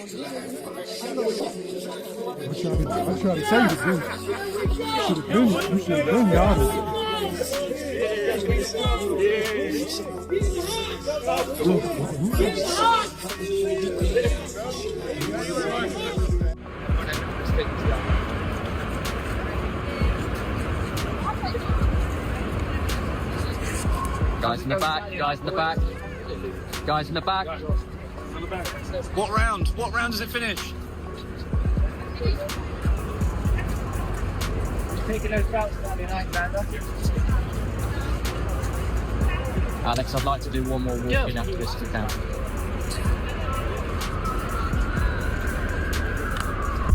I try to tell you to do. You should have been y'all. Guys in the back, guys in the back, guys in the back. What round? What round does it finish? Taking those belts down the night, Xander. Alex, I'd like to do one more walk in after this if we can.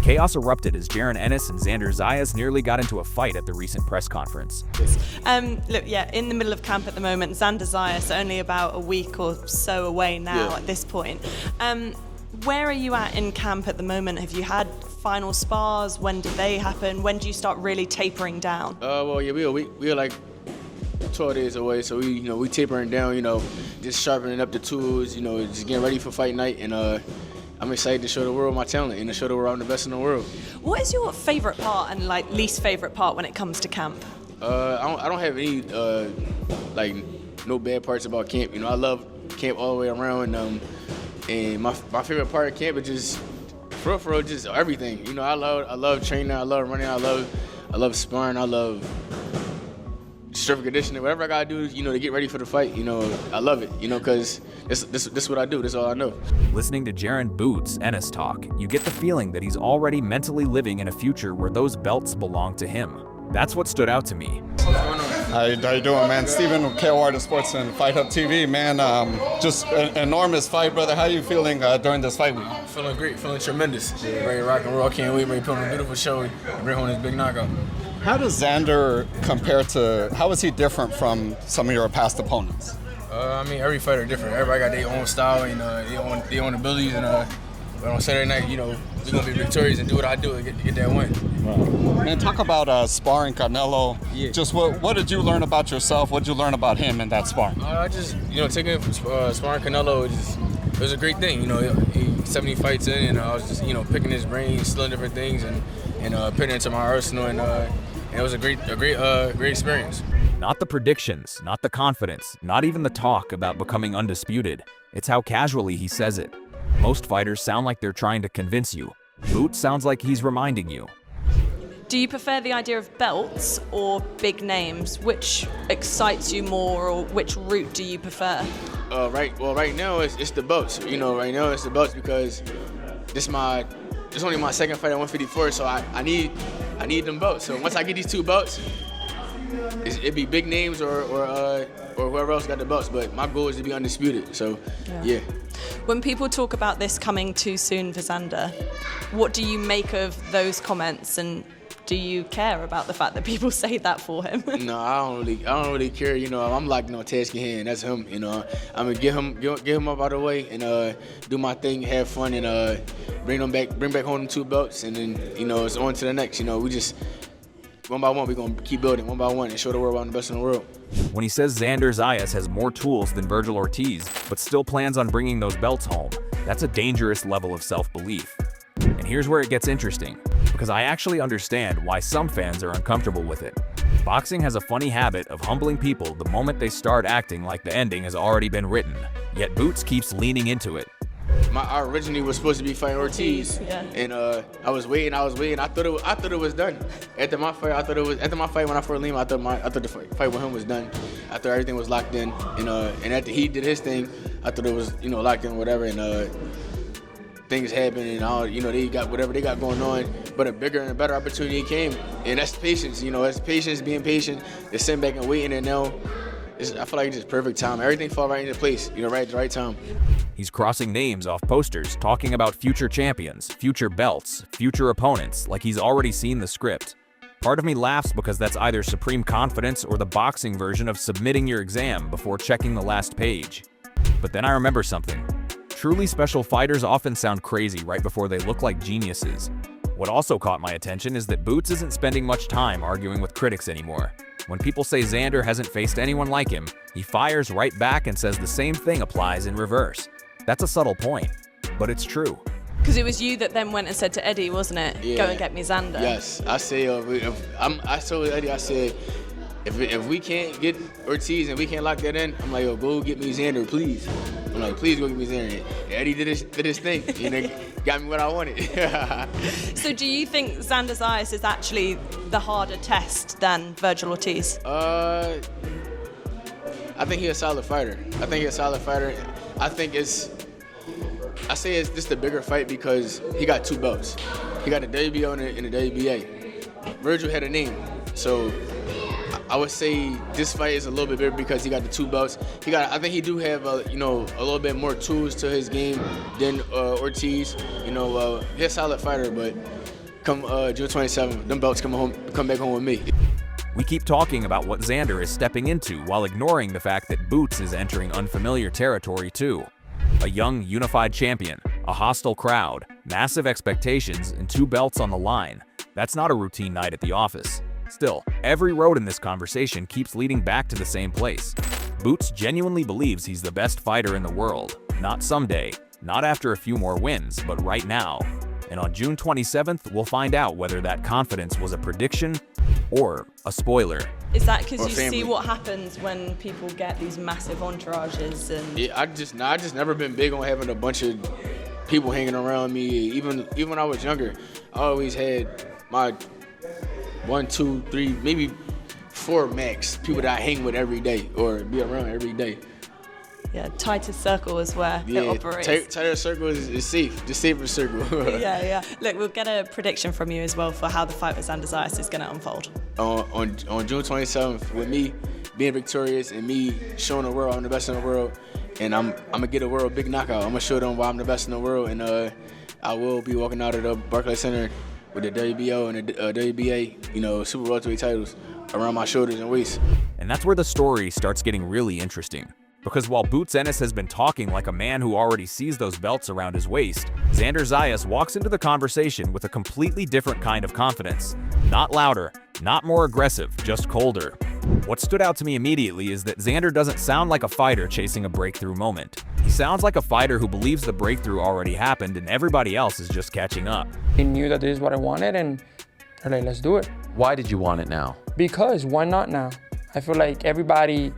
Chaos erupted as Jaron Ennis and Xander Zayas nearly got into a fight at the recent press conference. Look, yeah, in the middle of camp at the moment, Xander Zayas only about a week or so away now at this point. Where are you at in camp at the moment? Have you had final spars? When did they happen? When do you start really tapering down? Well, yeah, we are like 12 days away, so we tapering down, just sharpening up the tools, just getting ready for fight night, and I'm excited to show the world my talent and to show the world I'm the best in the world. What is your favorite part and least favorite part when it comes to camp? I don't have any no bad parts about camp. I love camp all the way around, and my favorite part of camp is just for real, just everything. I love training, I love running, I love sparring, I love strength conditioning, whatever I gotta do, to get ready for the fight. I love it, because this is what I do. This is all I know. Listening to Jaron "Boots" Ennis talk, you get the feeling that he's already mentally living in a future where those belts belong to him. That's what stood out to me. How you doing, man? Steven with KOR Sports and Fight Hub TV, man. Just an enormous fight, brother. How are you feeling during this fight week? Feeling great, feeling tremendous. Ready to rock and roll. Can't wait, ready to put on a beautiful show and bring home this big knockout. How does Xander compare to, how is he different from some of your past opponents? Every fighter different. Everybody got their own style and their own abilities. But on Saturday night, we're going to be victorious and do what I do and get that win. Wow. Man, talk about sparring Canelo. Yeah. Just what did you learn about yourself? What did you learn about him in that sparring? I just, taking him from sparring Canelo, it was a great thing. He 70 fights in, and I was just, picking his brain, stealing different things, and putting it into my arsenal, and it was a great experience. Not the predictions, not the confidence, not even the talk about becoming undisputed. It's how casually he says it. Most fighters sound like they're trying to convince you. Boots sounds like he's reminding you. Do you prefer the idea of belts or big names? Which excites you more, or which route do you prefer? Right now it's the belts. Right now it's the belts because it's only my second fight at 154, so I need them belts. So once I get these two belts, it'd be big names or whoever else got the belts. But my goal is to be undisputed. So yeah. When people talk about this coming too soon for Xander, what do you make of those comments, and do you care about the fact that people say that for him? No, I don't really care. I'm locked on Tasky hand. That's him. I'm gonna get him up out of the way and do my thing, have fun, and bring back home them two belts, and then it's on to the next. We just one by one, we're gonna keep building one by one and show the world I'm the best in the world. When he says Xander Zayas has more tools than Virgil Ortiz, but still plans on bringing those belts home, that's a dangerous level of self-belief. And here's where it gets interesting, because I actually understand why some fans are uncomfortable with it. Boxing has a funny habit of humbling people the moment they start acting like the ending has already been written, yet Boots keeps leaning into it. I originally was supposed to be fighting Ortiz, and I was waiting. I thought it was done. After my fight, when I fought Lima, I thought the fight with him was done. I thought everything was locked in, and after he did his thing, I thought it was locked in or whatever, and things happened, and all they got whatever they got going on. But a bigger and a better opportunity came, and that's patience. That's patience, being patient, just sitting back and waiting, and now. I feel like it's just perfect time. Everything fall right into place, right at the right time. He's crossing names off posters, talking about future champions, future belts, future opponents, like he's already seen the script. Part of me laughs because that's either supreme confidence or the boxing version of submitting your exam before checking the last page. But then I remember something. Truly special fighters often sound crazy right before they look like geniuses. What also caught my attention is that Boots isn't spending much time arguing with critics anymore. When people say Xander hasn't faced anyone like him, he fires right back and says the same thing applies in reverse. That's a subtle point, but it's true. Because it was you that then went and said to Eddie, wasn't it? Yeah. Go and get me Xander. Yes, I say I told Eddie, I said, if we can't get Ortiz and we can't lock that in, I'm like, yo, go get me Xander, please. I'm like, please go get me Xander. And Eddie did his thing, and got me what I wanted. So do you think Xander Zayas is actually the harder test than Virgil Ortiz? I think he's a solid fighter. I say it's just a bigger fight because he got 2 belts. He got a WBO and a WBA. Virgil had a name, so I would say this fight is a little bit bigger because he got the 2 belts. I think he do have a little bit more tools to his game than Ortiz. He's a solid fighter, but come June 27th, them belts come back home with me. We keep talking about what Xander is stepping into while ignoring the fact that Boots is entering unfamiliar territory too. A young, unified champion, a hostile crowd, massive expectations, and 2 belts on the line. That's not a routine night at the office. Still, every road in this conversation keeps leading back to the same place. Boots genuinely believes he's the best fighter in the world. Not someday, not after a few more wins, but right now. And on June 27th, we'll find out whether that confidence was a prediction or a spoiler. Is that because you see what happens when people get these massive entourages? And Yeah, I just never been big on having a bunch of people hanging around me. Even when I was younger, I always had my 1, 2, 3, maybe 4 max people that I hang with every day or be around every day. yeah, tightest circle is where it operates. Tighter circle is safe, the safer circle. Yeah. Look, we'll get a prediction from you as well for how the fight with Xander Zayas is going to unfold. On June 27th, with me being victorious and me showing the world I'm the best in the world, and I'm gonna get a world big knockout. I'm gonna show them why I'm the best in the world, and I will be walking out of the Barclays Center with the WBO and the WBA, super welterweight titles around my shoulders and waist. And that's where the story starts getting really interesting. Because while Boots Ennis has been talking like a man who already sees those belts around his waist, Xander Zayas walks into the conversation with a completely different kind of confidence. Not louder, not more aggressive, just colder. What stood out to me immediately is that Xander doesn't sound like a fighter chasing a breakthrough moment. He sounds like a fighter who believes the breakthrough already happened and everybody else is just catching up. He knew that this is what I wanted, and they're like, let's do it. Why did you want it now? Because why not now? I feel like everybody's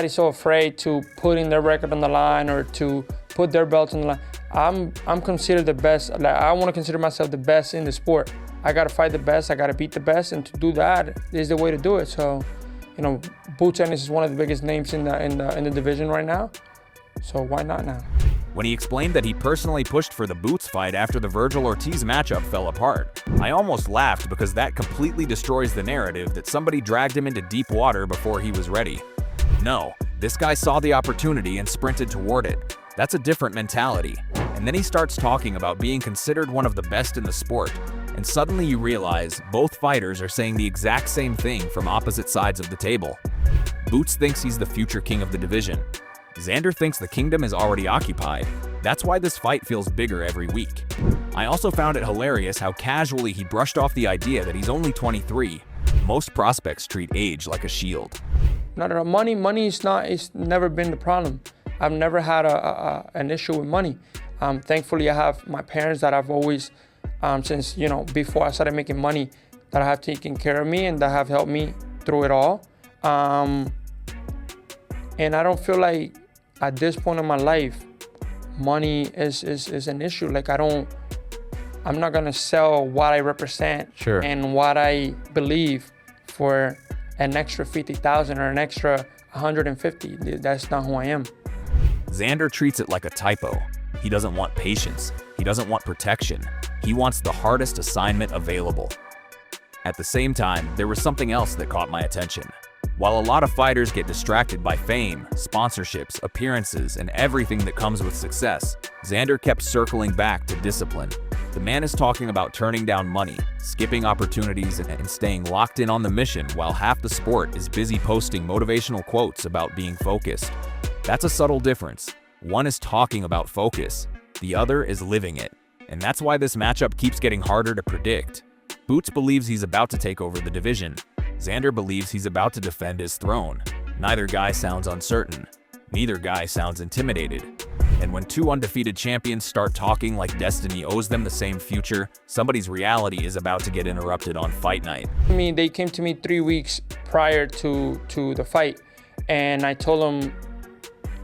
so afraid to put in their record on the line or to put their belts on the line. I'm considered the best. Like, I want to consider myself the best in the sport. I gotta fight the best. I gotta beat the best, and to do that is the way to do it. So, Boots Ennis is one of the biggest names in the division right now. So why not now? When he explained that he personally pushed for the Boots fight after the Virgil Ortiz matchup fell apart, I almost laughed because that completely destroys the narrative that somebody dragged him into deep water before he was ready. No, this guy saw the opportunity and sprinted toward it. That's a different mentality. And then he starts talking about being considered one of the best in the sport. And suddenly you realize both fighters are saying the exact same thing from opposite sides of the table. Boots thinks he's the future king of the division. Xander thinks the kingdom is already occupied. That's why this fight feels bigger every week. I also found it hilarious how casually he brushed off the idea that he's only 23. Most prospects treat age like a shield. Not at all. Money is not. It's never been the problem. I've never had an issue with money. Thankfully, I have my parents that I've always, since before I started making money, that have taken care of me and that have helped me through it all. And I don't feel like at this point in my life, money is an issue. Like I'm not gonna sell what I represent and what I believe for an extra 50,000 or an extra 150. That's not who I am. Xander treats it like a typo. He doesn't want patience. He doesn't want protection. He wants the hardest assignment available. At the same time, there was something else that caught my attention. While a lot of fighters get distracted by fame, sponsorships, appearances, and everything that comes with success, Xander kept circling back to discipline. The man is talking about turning down money, skipping opportunities, and staying locked in on the mission while half the sport is busy posting motivational quotes about being focused. That's a subtle difference. One is talking about focus, the other is living it. And that's why this matchup keeps getting harder to predict. Boots believes he's about to take over the division. Xander believes he's about to defend his throne. Neither guy sounds uncertain. Neither guy sounds intimidated. And when two undefeated champions start talking like destiny owes them the same future, somebody's reality is about to get interrupted on fight night. I mean, they came to me 3 weeks prior to the fight, and I told them,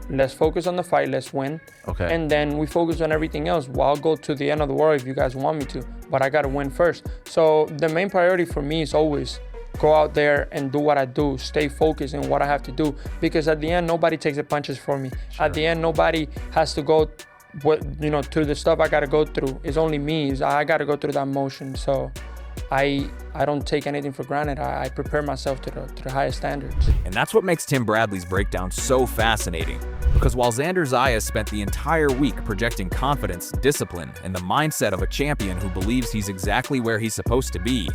let's focus on the fight, let's win. Okay. And then we focus on everything else. Well, I'll go to the end of the world if you guys want me to, but I gotta win first. So the main priority for me is always go out there and do what I do, stay focused in what I have to do, because at the end, nobody takes the punches for me. Sure. At the end, nobody has to go through the stuff I gotta go through. It's only me. I gotta go through that motion. So I don't take anything for granted. I prepare myself to the highest standards. And that's what makes Tim Bradley's breakdown so fascinating. Because while Xander Zayas spent the entire week projecting confidence, discipline, and the mindset of a champion who believes he's exactly where he's supposed to be,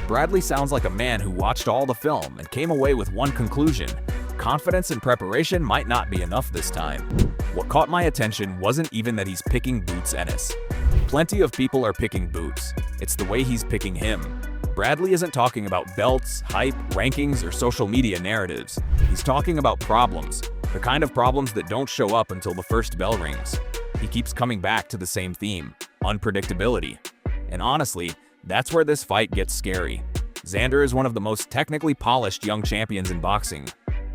Bradley sounds like a man who watched all the film and came away with one conclusion: confidence and preparation might not be enough this time. What caught my attention wasn't even that he's picking Boots Ennis. Plenty of people are picking Boots. It's the way he's picking him. Bradley isn't talking about belts, hype, rankings, or social media narratives. He's talking about problems, the kind of problems that don't show up until the first bell rings. He keeps coming back to the same theme: unpredictability. And honestly, that's where this fight gets scary. Xander is one of the most technically polished young champions in boxing.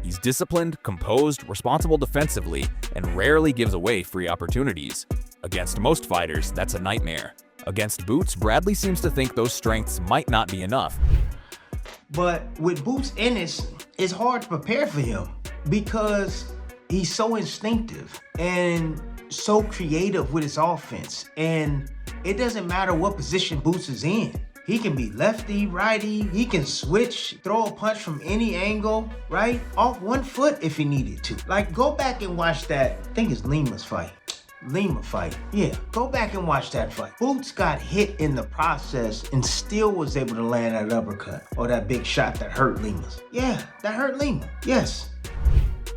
He's disciplined, composed, responsible defensively, and rarely gives away free opportunities. Against most fighters, that's a nightmare. Against Boots, Bradley seems to think those strengths might not be enough. But with Boots Ennis, it's hard to prepare for him because he's so instinctive and so creative with his offense. And it doesn't matter what position Boots is in. He can be lefty, righty, he can switch, throw a punch from any angle, right? Off one foot if he needed to. Like, go back and watch that, I think it's Lima's fight. Yeah, go back and watch that fight. Boots got hit in the process and still was able to land that uppercut or that big shot that hurt Lima's. Yeah, that hurt Lima, yes.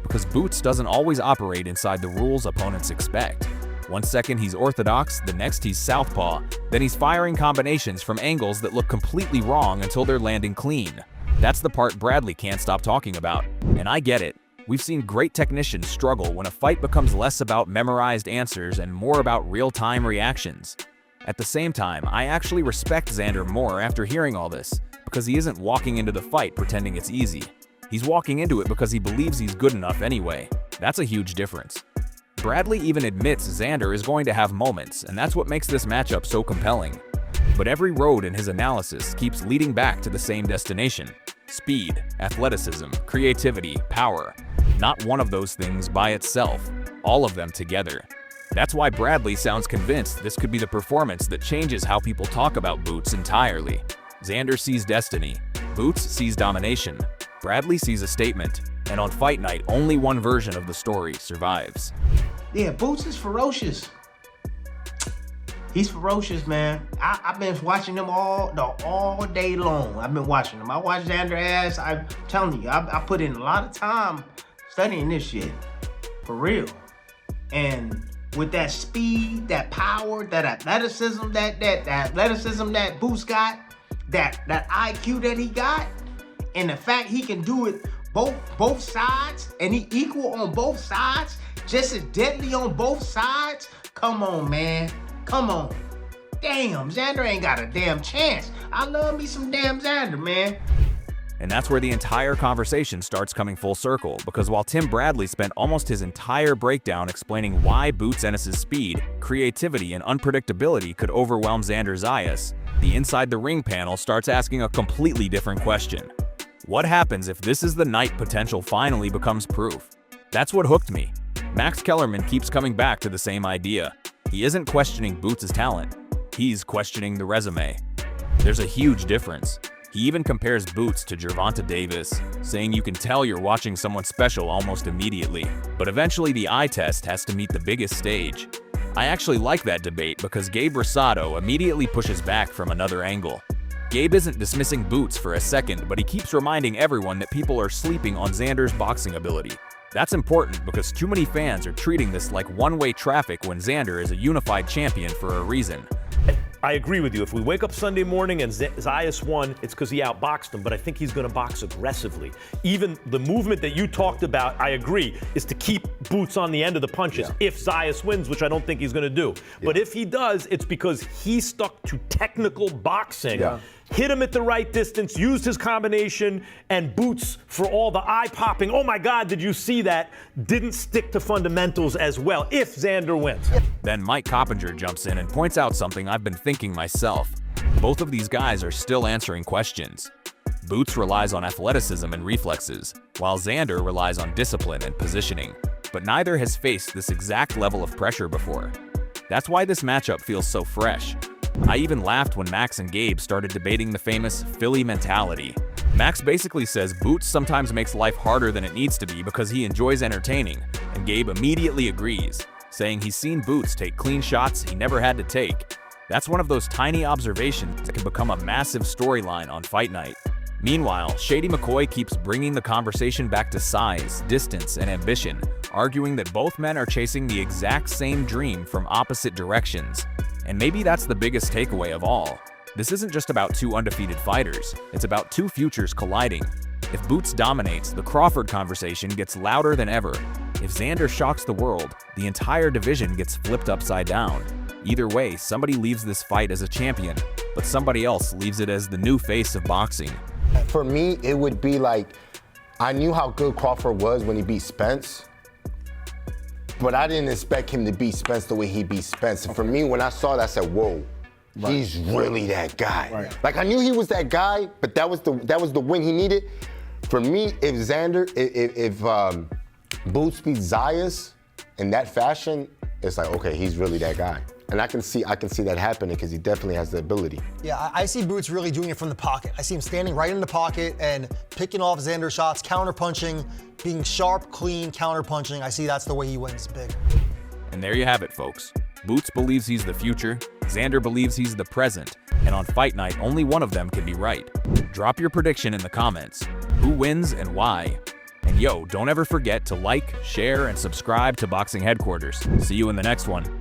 Because Boots doesn't always operate inside the rules opponents expect. One second he's orthodox, the next he's southpaw, then he's firing combinations from angles that look completely wrong until they're landing clean. That's the part Bradley can't stop talking about. And I get it. We've seen great technicians struggle when a fight becomes less about memorized answers and more about real-time reactions. At the same time, I actually respect Xander more after hearing all this, because he isn't walking into the fight pretending it's easy. He's walking into it because he believes he's good enough anyway. That's a huge difference. Bradley even admits Xander is going to have moments, and that's what makes this matchup so compelling. But every road in his analysis keeps leading back to the same destination: speed, athleticism, creativity, power. Not one of those things by itself, all of them together. That's why Bradley sounds convinced this could be the performance that changes how people talk about Boots entirely. Xander sees destiny, Boots sees domination, Bradley sees a statement, and on fight night, only one version of the story survives. Yeah, Boots is ferocious. He's ferocious, man. I've been watching him all day long. I've been watching him. I watched Xander ass. I'm telling you, I put in a lot of time studying this shit, for real. And with that speed, that power, that athleticism, that Boots got, that IQ that he got, and the fact he can do it both sides, and he equal on both sides, just as deadly on both sides. Come on, man. Come on. Damn, Xander ain't got a damn chance. I love me some damn Xander, man. And that's where the entire conversation starts coming full circle, because while Tim Bradley spent almost his entire breakdown explaining why Boots Ennis' speed, creativity, and unpredictability could overwhelm Xander Zayas, the Inside the Ring panel starts asking a completely different question. What happens if this is the night potential finally becomes proof? That's what hooked me. Max Kellerman keeps coming back to the same idea. He isn't questioning Boots' talent, he's questioning the resume. There's a huge difference. He even compares Boots to Gervonta Davis, saying you can tell you're watching someone special almost immediately, but eventually the eye test has to meet the biggest stage. I actually like that debate because Gabe Rosado immediately pushes back from another angle. Gabe isn't dismissing Boots for a second, but he keeps reminding everyone that people are sleeping on Xander's boxing ability. That's important because too many fans are treating this like one-way traffic when Xander is a unified champion for a reason. I agree with you. If we wake up Sunday morning and Zayas won, it's because he outboxed him, but I think he's going to box aggressively. Even the movement that you talked about, I agree, is to keep Boots on the end of the punches if Zayas wins, which I don't think he's going to do. But if he does, it's because he stuck to technical boxing. Hit him at the right distance, used his combination, and Boots, for all the eye-popping, oh my God, did you see that, didn't stick to fundamentals as well, if Xander wins. Then Mike Coppinger jumps in and points out something I've been thinking myself. Both of these guys are still answering questions. Boots relies on athleticism and reflexes, while Xander relies on discipline and positioning. But neither has faced this exact level of pressure before. That's why this matchup feels so fresh. I even laughed when Max and Gabe started debating the famous Philly mentality. Max basically says Boots sometimes makes life harder than it needs to be because he enjoys entertaining, and Gabe immediately agrees, saying he's seen Boots take clean shots he never had to take. That's one of those tiny observations that can become a massive storyline on Fight Night. Meanwhile, Shady McCoy keeps bringing the conversation back to size, distance, and ambition, arguing that both men are chasing the exact same dream from opposite directions. And maybe that's the biggest takeaway of all. This isn't just about two undefeated fighters, it's about two futures colliding. If Boots dominates, the Crawford conversation gets louder than ever. If Xander shocks the world, the entire division gets flipped upside down. Either way, somebody leaves this fight as a champion, but somebody else leaves it as the new face of boxing. For me, it would be like, I knew how good Crawford was when he beat Spence, but I didn't expect him to beat Spence the way he beat Spence. And for me, when I saw that, I said, whoa, he's really that guy. Like, I knew he was that guy, but that was the win he needed. For me, if Boots beats Zayas in that fashion, it's like, okay, he's really that guy. And I can see that happening because he definitely has the ability. Yeah, I see Boots really doing it from the pocket. I see him standing right in the pocket and picking off Xander shots, counter-punching, being sharp, clean, counter-punching. I see that's the way he wins big. And there you have it, folks. Boots believes he's the future, Xander believes he's the present, and on Fight Night, only one of them can be right. Drop your prediction in the comments. Who wins and why? And yo, don't ever forget to like, share, and subscribe to Boxing Headquarters. See you in the next one.